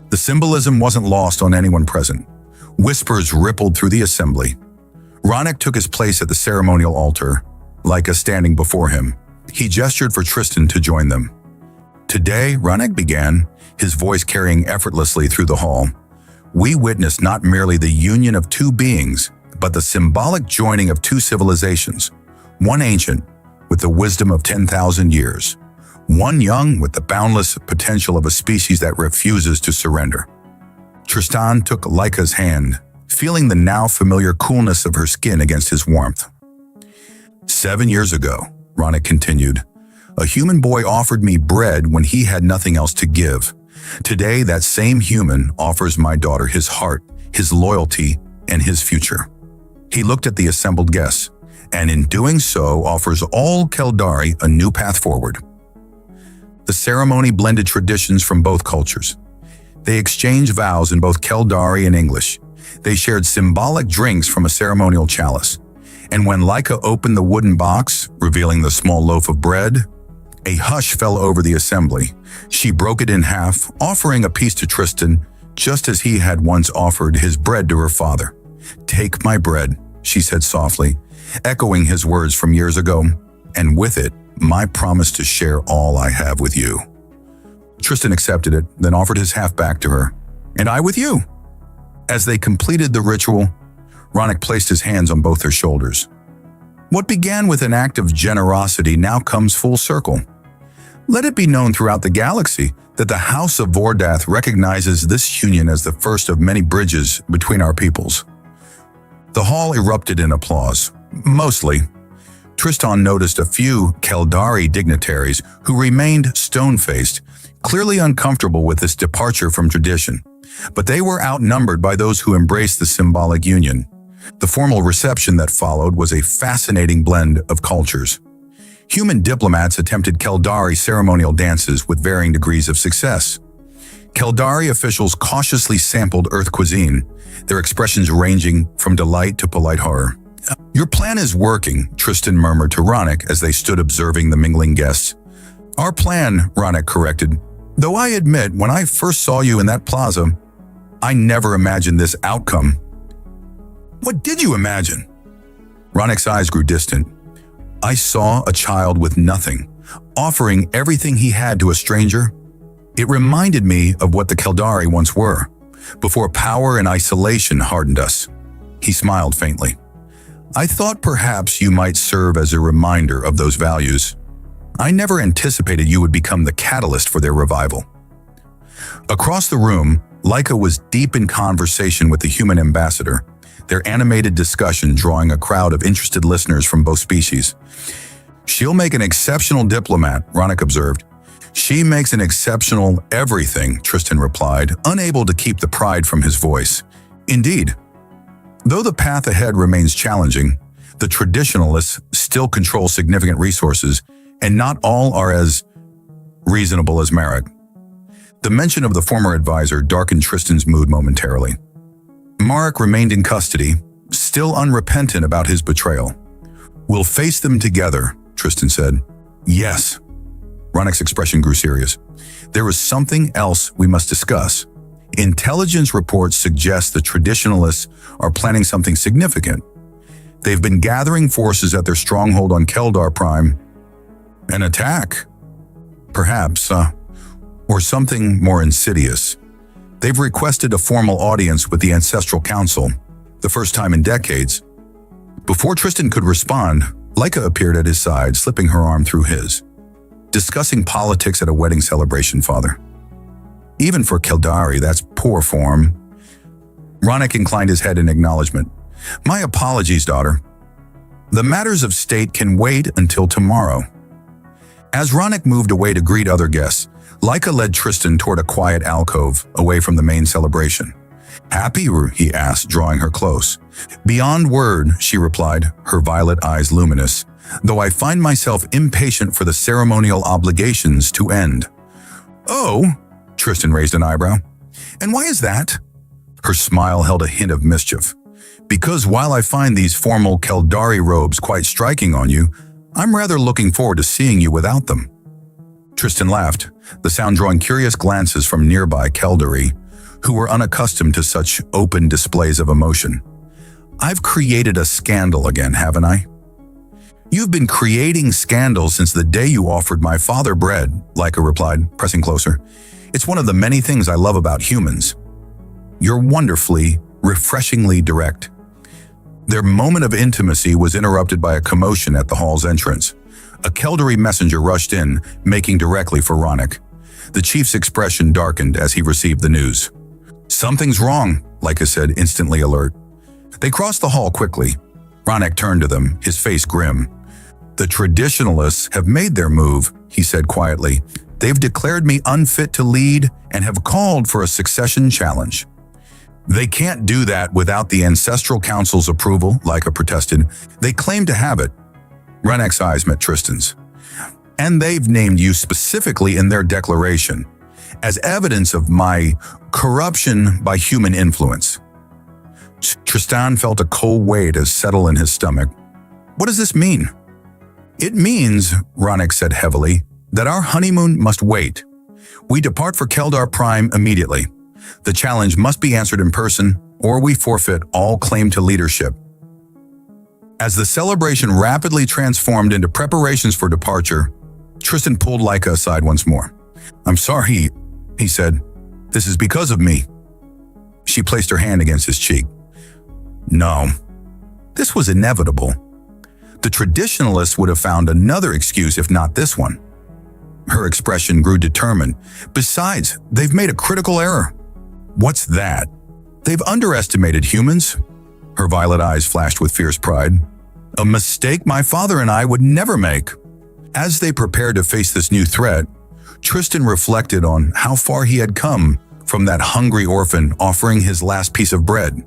The symbolism wasn't lost on anyone present. Whispers rippled through the assembly. Ronick took his place at the ceremonial altar, Laika standing before him. He gestured for Tristan to join them. Today, Ronick began, his voice carrying effortlessly through the hall. We witnessed not merely the union of two beings, but the symbolic joining of two civilizations, one ancient, with the wisdom of 10,000 years, one young with the boundless potential of a species that refuses to surrender. Tristan took Laika's hand, feeling the now familiar coolness of her skin against his warmth. 7 years ago, Ronick continued, a human boy offered me bread when he had nothing else to give. Today, that same human offers my daughter his heart, his loyalty, and his future. He looked at the assembled guests, and in doing so offers all Kaldari a new path forward. The ceremony blended traditions from both cultures. They exchanged vows in both Kaldari and English. They shared symbolic drinks from a ceremonial chalice. And when Laika opened the wooden box, revealing the small loaf of bread, a hush fell over the assembly. She broke it in half, offering a piece to Tristan, just as he had once offered his bread to her father. Take my bread, she said softly, echoing his words from years ago, and with it, my promise to share all I have with you. Tristan accepted it, then offered his half back to her. And I with you. As they completed the ritual, Ronik placed his hands on both their shoulders. What began with an act of generosity now comes full circle. Let it be known throughout the galaxy that the House of Vordath recognizes this union as the first of many bridges between our peoples. The hall erupted in applause. Mostly, Tristan noticed a few Keldari dignitaries who remained stone-faced, clearly uncomfortable with this departure from tradition. But they were outnumbered by those who embraced the symbolic union. The formal reception that followed was a fascinating blend of cultures. Human diplomats attempted Keldari ceremonial dances with varying degrees of success. Keldari officials cautiously sampled Earth cuisine, their expressions ranging from delight to polite horror. Your plan is working, Tristan murmured to Ronik as they stood observing the mingling guests. Our plan, Ronik corrected. Though I admit, when I first saw you in that plaza, I never imagined this outcome. What did you imagine? Ronik's eyes grew distant. I saw a child with nothing, offering everything he had to a stranger. It reminded me of what the Keldari once were, before power and isolation hardened us. He smiled faintly. I thought perhaps you might serve as a reminder of those values. I never anticipated you would become the catalyst for their revival. Across the room, Laika was deep in conversation with the human ambassador, their animated discussion drawing a crowd of interested listeners from both species. She'll make an exceptional diplomat, Ronik observed. She makes an exceptional everything, Tristan replied, unable to keep the pride from his voice. Indeed. Though the path ahead remains challenging, the traditionalists still control significant resources, and not all are as reasonable as Marek. The mention of the former advisor darkened Tristan's mood momentarily. Marek remained in custody, still unrepentant about his betrayal. We'll face them together, Tristan said. Yes. Ronik's expression grew serious. There is something else we must discuss. Intelligence reports suggest the traditionalists are planning something significant. They've been gathering forces at their stronghold on Keldar Prime. An attack? Perhaps, or something more insidious. They've requested a formal audience with the Ancestral Council, the first time in decades. Before Tristan could respond, Laika appeared at his side, slipping her arm through his. Discussing politics at a wedding celebration, Father. Even for Keldari, that's poor form. Ronik inclined his head in acknowledgement. My apologies, daughter. The matters of state can wait until tomorrow. As Ronik moved away to greet other guests, Laika led Tristan toward a quiet alcove away from the main celebration. Happy? He asked, drawing her close. Beyond word, she replied, her violet eyes luminous, though I find myself impatient for the ceremonial obligations to end. Oh, Tristan raised an eyebrow. And why is that? Her smile held a hint of mischief. Because while I find these formal Keldari robes quite striking on you, I'm rather looking forward to seeing you without them. Tristan laughed, the sound drawing curious glances from nearby Keldari, who were unaccustomed to such open displays of emotion. I've created a scandal again, haven't I? You've been creating scandals since the day you offered my father bread, Laika replied, pressing closer. It's one of the many things I love about humans. You're wonderfully, refreshingly direct. Their moment of intimacy was interrupted by a commotion at the hall's entrance. A Keldari messenger rushed in, making directly for Ronik. The chief's expression darkened as he received the news. Something's wrong, Laika said, instantly alert. They crossed the hall quickly. Ronik turned to them, his face grim. The traditionalists have made their move, he said quietly. They've declared me unfit to lead and have called for a succession challenge. They can't do that without the Ancestral Council's approval, Laika protested. They claim to have it. Ronik's eyes met Tristan's. And they've named you specifically in their declaration as evidence of my corruption by human influence. Tristan felt a cold weight settle in his stomach. What does this mean? It means, Ronik said heavily, that our honeymoon must wait. We depart for Keldar Prime immediately. The challenge must be answered in person, or we forfeit all claim to leadership. As the celebration rapidly transformed into preparations for departure, Tristan pulled Laika aside once more. "I'm sorry," he said. "This is because of me." She placed her hand against his cheek. No, this was inevitable. The traditionalists would have found another excuse if not this one. Her expression grew determined. "Besides, they've made a critical error." "What's that?" "They've underestimated humans." Her violet eyes flashed with fierce pride. "A mistake my father and I would never make." As they prepared to face this new threat, Tristan reflected on how far he had come from that hungry orphan offering his last piece of bread.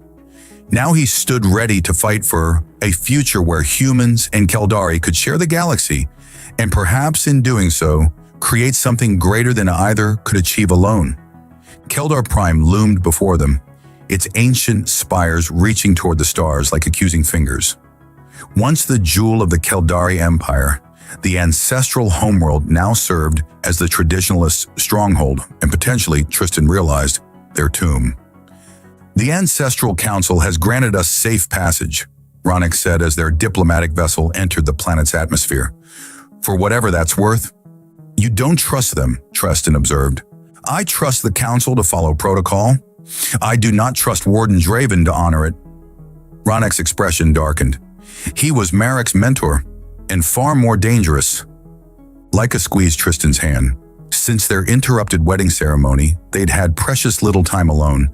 Now he stood ready to fight for a future where humans and Caldari could share the galaxy, and perhaps in doing so, create something greater than either could achieve alone. Keldar Prime loomed before them, its ancient spires reaching toward the stars like accusing fingers. Once the jewel of the Keldari Empire, the ancestral homeworld now served as the traditionalists' stronghold and potentially, Tristan realized, their tomb. "The Ancestral Council has granted us safe passage," Ronick said as their diplomatic vessel entered the planet's atmosphere. "For whatever that's worth." "You don't trust them," Tristan observed. "I trust the Council to follow protocol. I do not trust Warden Draven to honor it." Ronick's expression darkened. He was Marek's mentor, and far more dangerous. Laika squeezed Tristan's hand. Since their interrupted wedding ceremony, they'd had precious little time alone,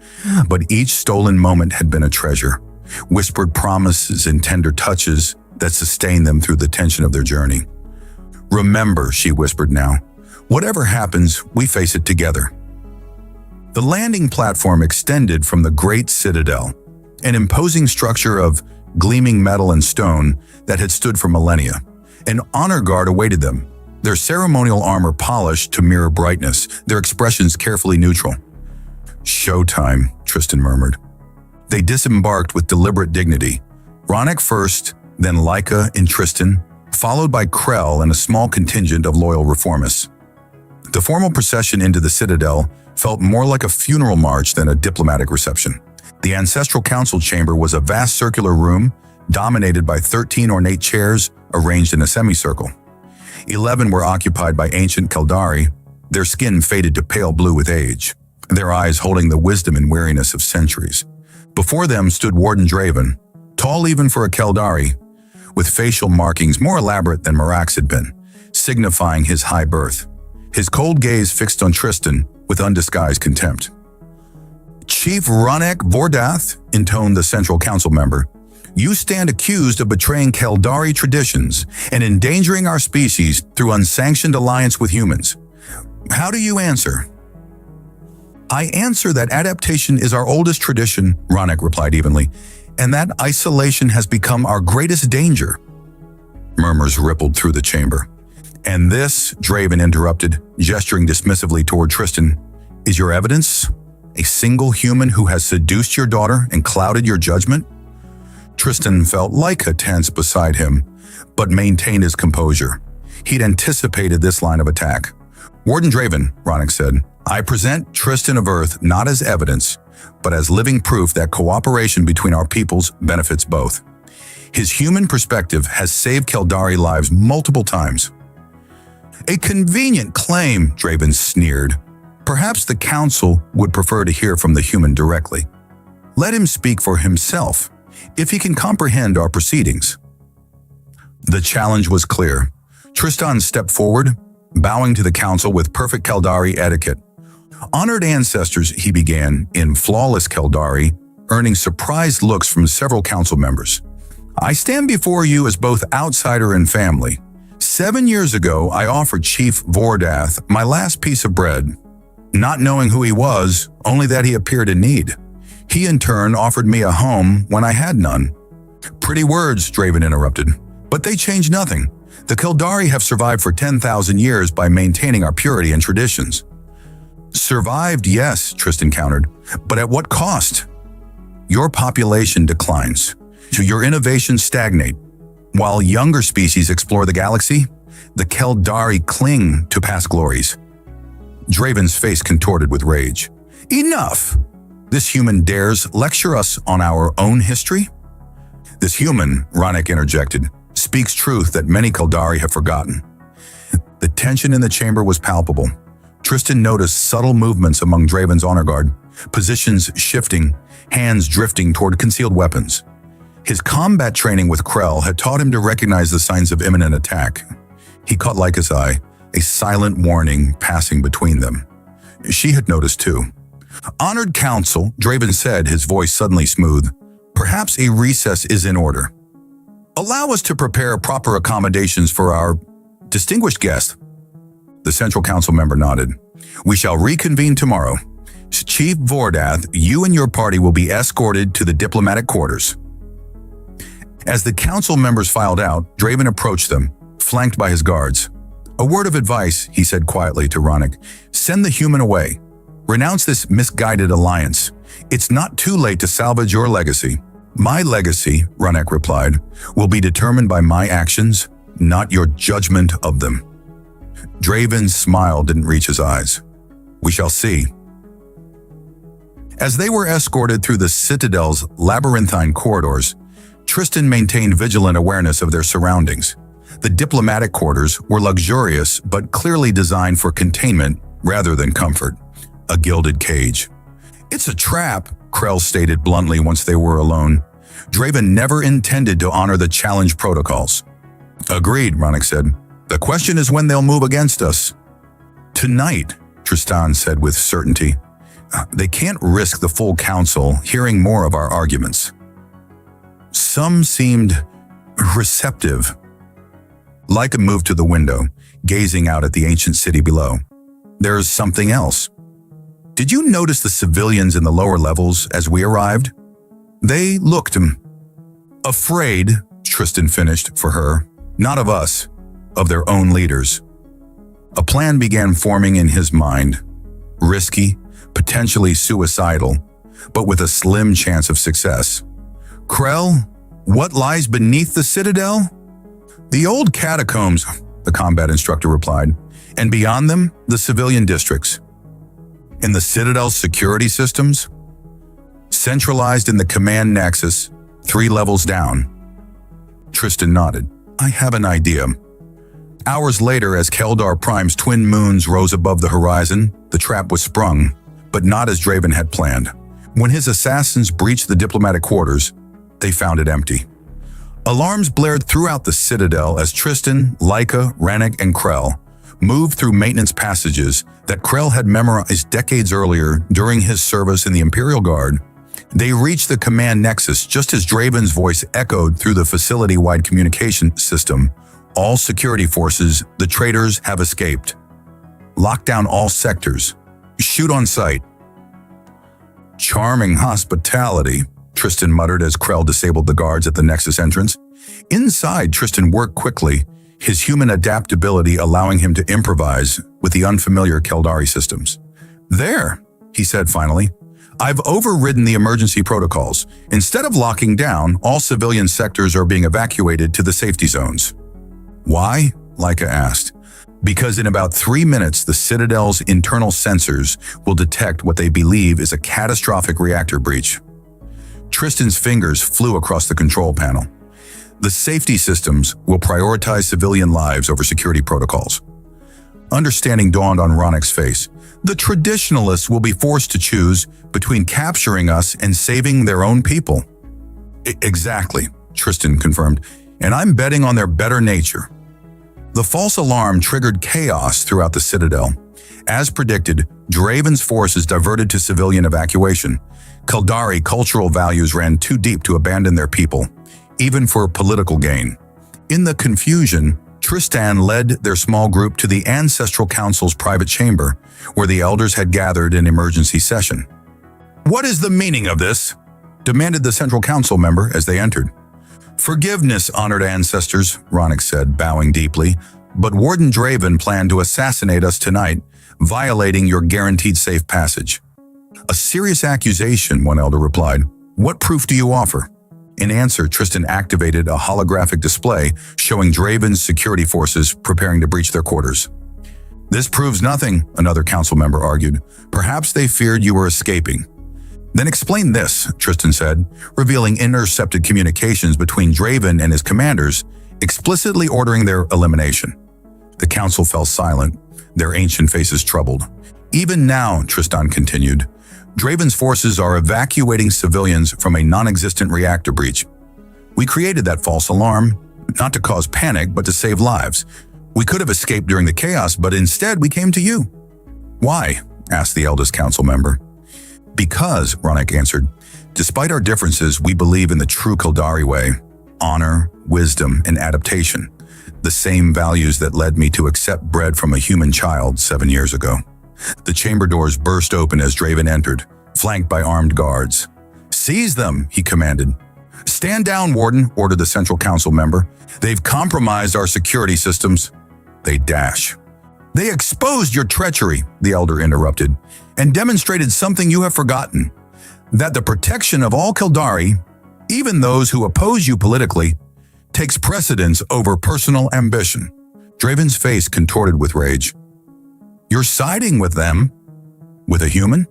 but each stolen moment had been a treasure, whispered promises and tender touches that sustained them through the tension of their journey. "Remember," she whispered now, "whatever happens, we face it together." The landing platform extended from the Great Citadel, an imposing structure of gleaming metal and stone that had stood for millennia. An honor guard awaited them, their ceremonial armor polished to mirror brightness, their expressions carefully neutral. "Showtime," Tristan murmured. They disembarked with deliberate dignity. Ronick first, then Laika and Tristan, followed by Krell and a small contingent of loyal reformists. The formal procession into the Citadel felt more like a funeral march than a diplomatic reception. The Ancestral Council chamber was a vast circular room dominated by 13 ornate chairs arranged in a semicircle. 11 were occupied by ancient Caldari, their skin faded to pale blue with age, their eyes holding the wisdom and weariness of centuries. Before them stood Warden Draven, tall even for a Caldari, with facial markings more elaborate than Marak's had been, signifying his high birth. His cold gaze fixed on Tristan with undisguised contempt. "Chief Ronick Vordath," intoned the Central Council member, "you stand accused of betraying Caldari traditions and endangering our species through unsanctioned alliance with humans. How do you answer?" "I answer that adaptation is our oldest tradition," Ronick replied evenly, "and that isolation has become our greatest danger." Murmurs rippled through the chamber. "And this," Draven interrupted, gesturing dismissively toward Tristan, "is your evidence? A single human who has seduced your daughter and clouded your judgment?" Tristan felt Laika tense beside him, but maintained his composure. He'd anticipated this line of attack. "Warden Draven," Ronick said, "I present Tristan of Earth not as evidence, but as living proof that cooperation between our peoples benefits both. His human perspective has saved Caldari lives multiple times." "A convenient claim," Draven sneered. "Perhaps the Council would prefer to hear from the human directly. Let him speak for himself, if he can comprehend our proceedings." The challenge was clear. Tristan stepped forward, bowing to the Council with perfect Caldari etiquette. "Honored ancestors," he began, in flawless Caldari, earning surprised looks from several Council members. "I stand before you as both outsider and family. 7 years ago, I offered Chief Vordath my last piece of bread, not knowing who he was, only that he appeared in need. He in turn offered me a home when I had none." "Pretty words," Draven interrupted, "but they change nothing. The Caldari have survived for 10,000 years by maintaining our purity and traditions." "Survived, yes," Tristan countered, "but at what cost? Your population declines, so your innovations stagnate. While younger species explore the galaxy, the Caldari cling to past glories." Draven's face contorted with rage. "Enough! This human dares lecture us on our own history?" This human, Ronik interjected, speaks truth that many Kaldari have forgotten. The tension in the chamber was palpable. Tristan noticed subtle movements among Draven's honor guard, positions shifting, hands drifting toward concealed weapons. His combat training with Krell had taught him to recognize the signs of imminent attack. He caught Laika's eye, a silent warning passing between them. She had noticed too. "Honored Council," Draven said, his voice suddenly smooth. "Perhaps a recess is in order. Allow us to prepare proper accommodations for our distinguished guest." The Central Council member nodded. "We shall reconvene tomorrow. Chief Vordath, you and your party will be escorted to the diplomatic quarters." As the council members filed out, Draven approached them, flanked by his guards. "A word of advice," he said quietly to Ronik. "Send the human away. Renounce this misguided alliance. It's not too late to salvage your legacy." "My legacy," Ronik replied, "will be determined by my actions, not your judgment of them." Draven's smile didn't reach his eyes. "We shall see." As they were escorted through the Citadel's labyrinthine corridors, Tristan maintained vigilant awareness of their surroundings. The diplomatic quarters were luxurious but clearly designed for containment rather than comfort. A gilded cage. "It's a trap," Krell stated bluntly once they were alone. Draven never intended to honor the challenge protocols. "Agreed," Ronik said. "The question is when they'll move against us." "Tonight," Tristan said with certainty. "They can't risk the full council hearing more of our arguments." Some seemed receptive. Laika moved to the window, gazing out at the ancient city below. "There's something else. Did you notice the civilians in the lower levels as we arrived? They looked afraid," Tristan finished for her. "Not of us, of their own leaders." A plan began forming in his mind. Risky, potentially suicidal, but with a slim chance of success. "Krell, what lies beneath the Citadel?" "The old catacombs," the combat instructor replied, "and beyond them, the civilian districts." "In the Citadel's security systems?" "Centralized in the command nexus, 3 levels down." Tristan nodded. "I have an idea." Hours later, as Keldar Prime's twin moons rose above the horizon, the trap was sprung, but not as Draven had planned. When his assassins breached the diplomatic quarters, they found it empty. Alarms blared throughout the Citadel as Tristan, Laika, Rannick, and Krell moved through maintenance passages that Krell had memorized decades earlier during his service in the Imperial Guard. They reached the command nexus just as Draven's voice echoed through the facility-wide communication system. "All security forces, the traitors have escaped. Lock down all sectors. Shoot on sight." "Charming hospitality," Tristan muttered as Krell disabled the guards at the Nexus entrance. Inside, Tristan worked quickly, his human adaptability allowing him to improvise with the unfamiliar Keldari systems. "There," he said finally. "I've overridden the emergency protocols. Instead of locking down, all civilian sectors are being evacuated to the safety zones." "Why?" Laika asked. "Because in about 3 minutes, the Citadel's internal sensors will detect what they believe is a catastrophic reactor breach." Tristan's fingers flew across the control panel. "The safety systems will prioritize civilian lives over security protocols." Understanding dawned on Ronik's face. "The traditionalists will be forced to choose between capturing us and saving their own people." Exactly," Tristan confirmed, "and I'm betting on their better nature." The false alarm triggered chaos throughout the Citadel. As predicted, Draven's forces diverted to civilian evacuation. Kaldari cultural values ran too deep to abandon their people, even for political gain. In the confusion, Tristan led their small group to the Ancestral Council's private chamber, where the elders had gathered in emergency session. "What is the meaning of this?" demanded the Central Council member as they entered. "Forgiveness, honored ancestors," Ronik said, bowing deeply, "but Warden Draven planned to assassinate us tonight, violating your guaranteed safe passage." "A serious accusation," one elder replied. "What proof do you offer?" In answer, Tristan activated a holographic display showing Draven's security forces preparing to breach their quarters. "This proves nothing," another council member argued. "Perhaps they feared you were escaping." Then explain this, Tristan said, revealing intercepted communications between Draven and his commanders, explicitly ordering their elimination. The council fell silent, their ancient faces troubled. Even now, Tristan continued, Draven's forces are evacuating civilians from a non-existent reactor breach. We created that false alarm, not to cause panic, but to save lives. We could have escaped during the chaos, but instead we came to you. Why? Asked the eldest council member. Because, Ronik answered, despite our differences, we believe in the true Kildari way. Honor, wisdom, and adaptation. The same values that led me to accept bread from a human child 7 years ago. The chamber doors burst open as Draven entered, flanked by armed guards. Seize them, he commanded. Stand down, Warden, ordered the Central Council member. They've compromised our security systems. They dash. They exposed your treachery, the elder interrupted, and demonstrated something you have forgotten. That the protection of all Kildari, even those who oppose you politically, takes precedence over personal ambition. Draven's face contorted with rage. You're siding with them? With a human?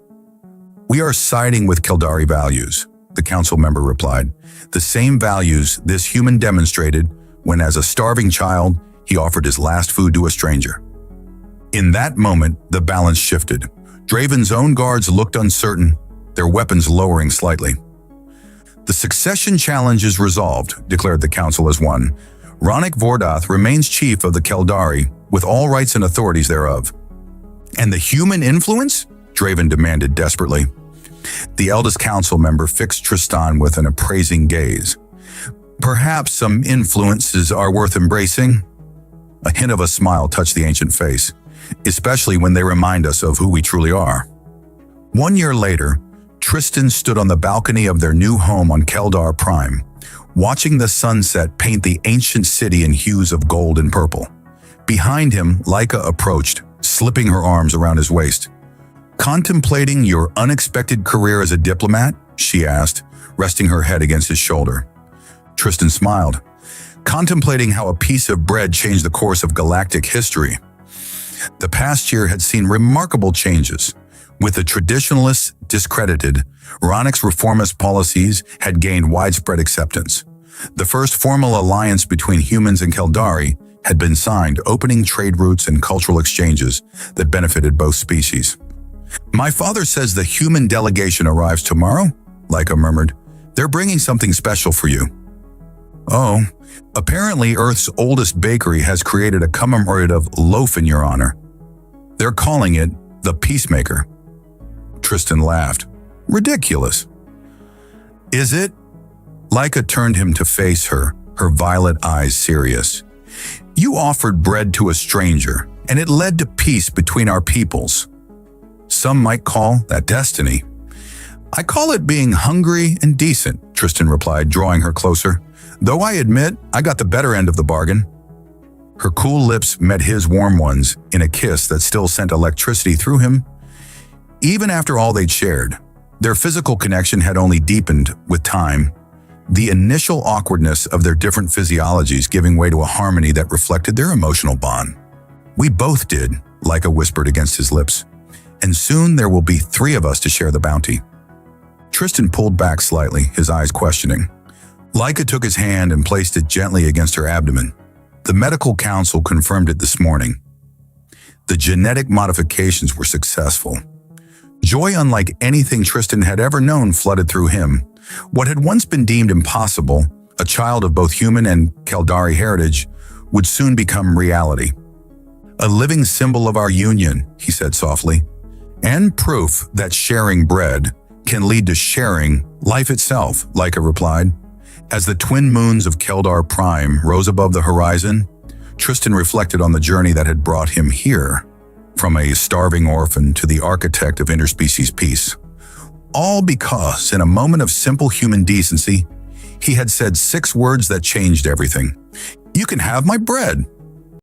We are siding with Kildari values, the council member replied. The same values this human demonstrated when, as a starving child, he offered his last food to a stranger. In that moment, the balance shifted. Draven's own guards looked uncertain, their weapons lowering slightly. The succession challenge is resolved, declared the council as one. Ronik Vordath remains chief of the Kildari, with all rights and authorities thereof. And the human influence? Draven demanded desperately. The eldest council member fixed Tristan with an appraising gaze. Perhaps some influences are worth embracing? A hint of a smile touched the ancient face, especially when they remind us of who we truly are. 1 year later, Tristan stood on the balcony of their new home on Keldar Prime, watching the sunset paint the ancient city in hues of gold and purple. Behind him, Laika approached, slipping her arms around his waist. Contemplating your unexpected career as a diplomat? She asked, resting her head against his shoulder. Tristan smiled, contemplating how a piece of bread changed the course of galactic history. The past year had seen remarkable changes. With the traditionalists discredited, Ronik's reformist policies had gained widespread acceptance. The first formal alliance between humans and Kildari had been signed, opening trade routes and cultural exchanges that benefited both species. My father says the human delegation arrives tomorrow, Laika murmured. They're bringing something special for you. Oh, apparently Earth's oldest bakery has created a commemorative loaf in your honor. They're calling it the Peacemaker. Tristan laughed. Ridiculous. Is it? Laika turned him to face her, her violet eyes serious. You offered bread to a stranger, and it led to peace between our peoples. Some might call that destiny. I call it being hungry and decent, Tristan replied, drawing her closer. Though I admit I got the better end of the bargain. Her cool lips met his warm ones in a kiss that still sent electricity through him. Even after all they'd shared, their physical connection had only deepened with time, the initial awkwardness of their different physiologies giving way to a harmony that reflected their emotional bond. We both did, Laika whispered against his lips. And soon there will be 3 of us to share the bounty. Tristan pulled back slightly, his eyes questioning. Laika took his hand and placed it gently against her abdomen. The medical council confirmed it this morning. The genetic modifications were successful. Joy unlike anything Tristan had ever known flooded through him. What had once been deemed impossible, a child of both human and Kildari heritage, would soon become reality. A living symbol of our union, he said softly. And proof that sharing bread can lead to sharing life itself, Laika replied. As the twin moons of Keldar Prime rose above the horizon, Tristan reflected on the journey that had brought him here, from a starving orphan to the architect of interspecies peace. All because, in a moment of simple human decency, he had said 6 words that changed everything. You can have my bread,